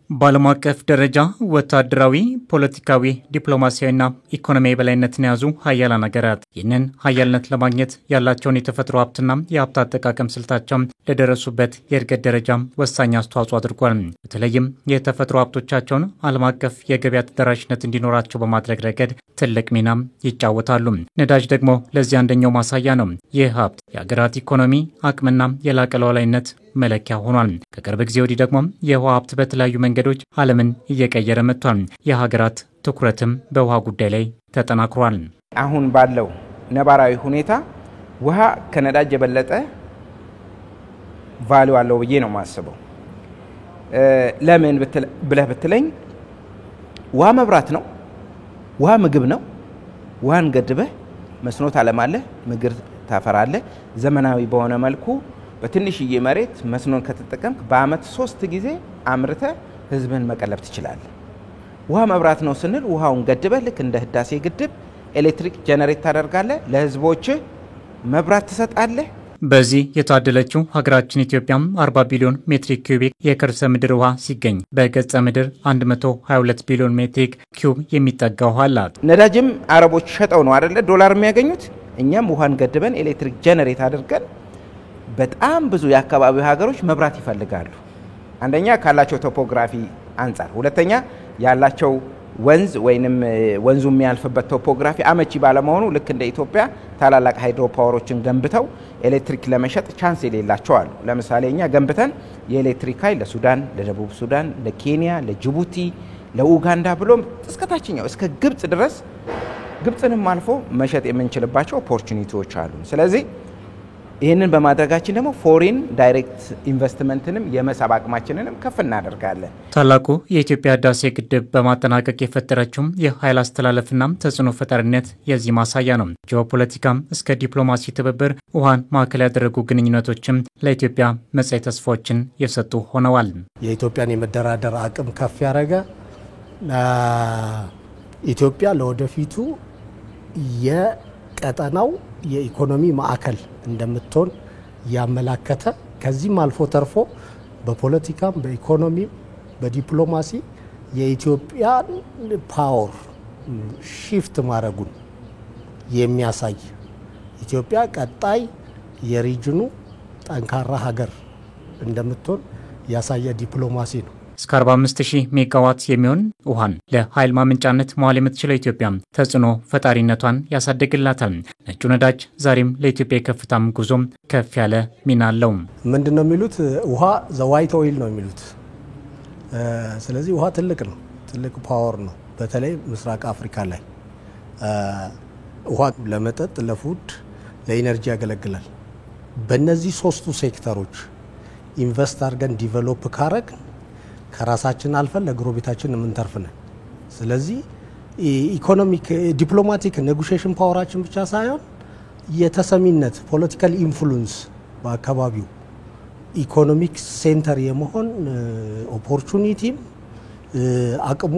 በዓለም አቀፍ ደረጃ ወታደራዊ፣ ፖለቲካዊ፣ ዲፕሎማሲያዊና ኢኮኖሚያዊ የበላይነትን የያዙ ሀያላን ሀገራት ይህንን ሀያልነት ለማግኘት ያላቸውን የተፈጥሮ ሀብትና የሀብት አጠቃቀም ስልታቸው ለደረሱበት የእድገት ደረጃ ወሳኝ አስተዋጽኦ አድርጓል። በተለይም የተፈጥሮ ሀብቶቻቸውን ዓለም አቀፍ የገበያ ተደራሽነት እንዲኖራቸው በማድረግ ረገድ ትልቅ ሚና ይጫወታሉ። ነዳጅ ደግሞ ለዚህ አንደኛው ማሳያ ነው። ይህ ሀብት የሀገራት ኢኮኖሚ አቅምና የላቀ ሉዓላዊነት መለኪያ ሆኗል። ከቅርብ ጊዜ ወዲህ ደግሞ የውሃ ሀብት በተለያዩ መንገዶች ዓለምን እየቀየረ መጥቷል። የሀገራት ትኩረትም በውሃ ጉዳይ ላይ ተጠናክሯል። አሁን ባለው ነባራዊ ሁኔታ ውሃ ከነዳጅ የበለጠ ቫልዩ አለው ብዬ ነው ማስበው። ለምን ብለህ ብትለኝ ውሃ መብራት ነው፣ ውሃ ምግብ ነው። ውሃን ገድበህ መስኖ ታለማለህ፣ ምግብ ታፈራለህ። ዘመናዊ በሆነ መልኩ በትንሽዬ መሬት መስኖን ከተጠቀምክ በአመት 3 ጊዜ አምርተ ህዝብን መቀለብ ትችላለህ። ውሃ መብራት ነው ስንል ውሃውን ገድበህ ልክ እንደ ህዳሴ ግድብ ኤሌክትሪክ ጀነሬት ታደርጋለህ፣ ለህዝቦች መብራት ትሰጣለህ። በዚህ የታደለችው ሀገራችን ኢትዮጵያም 40 ቢሊዮን ሜትሪክ ኪዩቢክ የከርሰ ምድር ውሃ ሲገኝ በገጸ ምድር 122 ቢሊዮን ሜትሪክ ኪዩብ የሚጠጋ ውሃ አላት። ነዳጅም አረቦች ሸጠው ነው አይደለ ዶላር የሚያገኙት። እኛም ውሃን ገድበን ኤሌክትሪክ ጀነሬት አድርገን በጣም ብዙ የአካባቢው ሀገሮች መብራት ይፈልጋሉ። አንደኛ ካላቸው ቶፖግራፊ አንፃር፣ ሁለተኛ ያላቸው ወንዝ ወይንም ወንዙ የሚያልፍበት ቶፖግራፊ አመቺ ባለመሆኑ ልክ እንደ ኢትዮጵያ ታላላቅ ሃይድሮ ፓወሮችን ገንብተው ኤሌክትሪክ ለመሸጥ ቻንስ የሌላቸው አሉ። ለምሳሌ እኛ ገንብተን የኤሌክትሪክ ኃይል ለሱዳን፣ ለደቡብ ሱዳን፣ ለኬንያ፣ ለጅቡቲ፣ ለኡጋንዳ ብሎም እስከ ታችኛው እስከ ግብጽ ድረስ ግብጽንም አልፎ መሸጥ የምንችልባቸው ኦፖርቹኒቲዎች አሉ። ስለዚህ ይህንን በማድረጋችን ደግሞ ፎሪን ዳይሬክት ኢንቨስትመንትንም የመሳብ አቅማችንንም ከፍ እናደርጋለን። ታላቁ የኢትዮጵያ ህዳሴ ግድብ በማጠናቀቅ የፈጠረችው የኃይል አስተላለፍና ተጽዕኖ ፈጣሪነት የዚህ ማሳያ ነው። ጂኦፖለቲካም እስከ ዲፕሎማሲ ትብብር ውሃን ማዕከል ያደረጉ ግንኙነቶችም ለኢትዮጵያ መጻኢ ተስፋዎችን የሰጡ ሆነዋል። የኢትዮጵያን የመደራደር አቅም ከፍ ያደረገ ኢትዮጵያ ለወደፊቱ የቀጠናው የኢኮኖሚ ማዕከል እንደምትሆን ያመላከተ ከዚህም አልፎ ተርፎ በፖለቲካም በኢኮኖሚም በዲፕሎማሲ የኢትዮጵያን ፓወር ሺፍት ማድረጉን የሚያሳይ ኢትዮጵያ ቀጣይ የሪጅኑ ጠንካራ ሀገር እንደምትሆን ያሳየ ዲፕሎማሲ ነው። እስከ 45000 ሜጋዋት የሚሆን ውሃን ለኃይል ማመንጫነት መዋል የምትችለው ኢትዮጵያ ተጽዕኖ ፈጣሪነቷን ያሳድግላታል። ነጩ ነዳጅ ዛሬም ለኢትዮጵያ የከፍታም ጉዞም ከፍ ያለ ሚና አለው። ምንድነው የሚሉት? ውሃ ዘ ዋይት ኦይል ነው የሚሉት። ስለዚህ ውሃ ትልቅ ነው፣ ትልቅ ፓወር ነው። በተለይ ምስራቅ አፍሪካ ላይ ውሃ ለመጠጥ፣ ለፉድ፣ ለኢነርጂ ያገለግላል። በእነዚህ ሶስቱ ሴክተሮች ኢንቨስት አድርገን ዲቨሎፕ ካረግ ከራሳችን አልፈን ለጎረቤታችን የምንተርፍነን። ስለዚህ ኢኮኖሚክ ዲፕሎማቲክ ኔጎሺዬሽን ፓወራችን ብቻ ሳይሆን የተሰሚነት ፖለቲካል ኢንፍሉዌንስ በአካባቢው ኢኮኖሚክ ሴንተር የመሆን ኦፖርቹኒቲም አቅሙ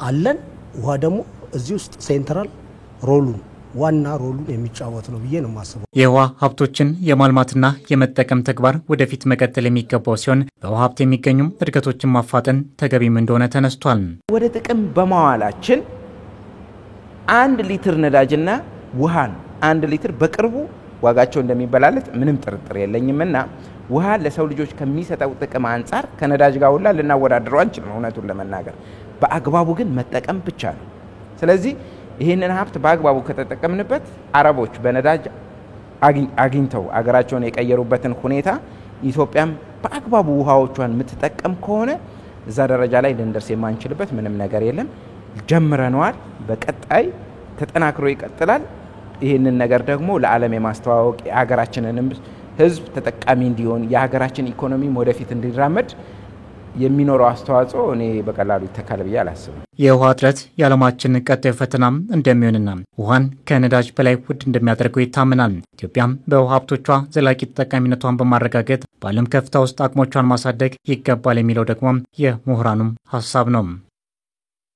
አለን። ውሃ ደግሞ እዚህ ውስጥ ሴንትራል ሮሉን ዋና ሮሉን የሚጫወት ነው ብዬ ነው ማስበው። የውሃ ሀብቶችን የማልማትና የመጠቀም ተግባር ወደፊት መቀጠል የሚገባው ሲሆን በውሃ ሀብት የሚገኙ እድገቶችን ማፋጠን ተገቢም እንደሆነ ተነስቷል። ወደ ጥቅም በማዋላችን 1 ሊትር ነዳጅና ውሃን 1 ሊትር በቅርቡ ዋጋቸው እንደሚበላለጥ ምንም ጥርጥር የለኝምና ውሃ ለሰው ልጆች ከሚሰጠው ጥቅም አንፃር ከነዳጅ ጋር ሁላ ልናወዳድረው አንችልም። እውነቱን ለመናገር በአግባቡ ግን መጠቀም ብቻ ነው። ስለዚህ ይህንን ሀብት በአግባቡ ከተጠቀምንበት አረቦች በነዳጅ አግኝተው አገራቸውን የቀየሩበትን ሁኔታ ኢትዮጵያም በአግባቡ ውሃዎቿን የምትጠቀም ከሆነ እዛ ደረጃ ላይ ልንደርስ የማንችልበት ምንም ነገር የለም። ጀምረነዋል፣ በቀጣይ ተጠናክሮ ይቀጥላል። ይህንን ነገር ደግሞ ለዓለም የማስተዋወቅ የሀገራችንንም ህዝብ ተጠቃሚ እንዲሆን የሀገራችን ኢኮኖሚም ወደፊት እንዲራመድ የሚኖረው አስተዋጽኦ እኔ በቀላሉ ይተካል ብዬ አላስብም። የውሃ እጥረት የዓለማችን ቀጣዩ ፈተናም እንደሚሆንና ውሃን ከነዳጅ በላይ ውድ እንደሚያደርገው ይታመናል። ኢትዮጵያም በውሃ ሀብቶቿ ዘላቂ ተጠቃሚነቷን በማረጋገጥ በዓለም ከፍታ ውስጥ አቅሞቿን ማሳደግ ይገባል የሚለው ደግሞ የምሁራኑም ሀሳብ ነው።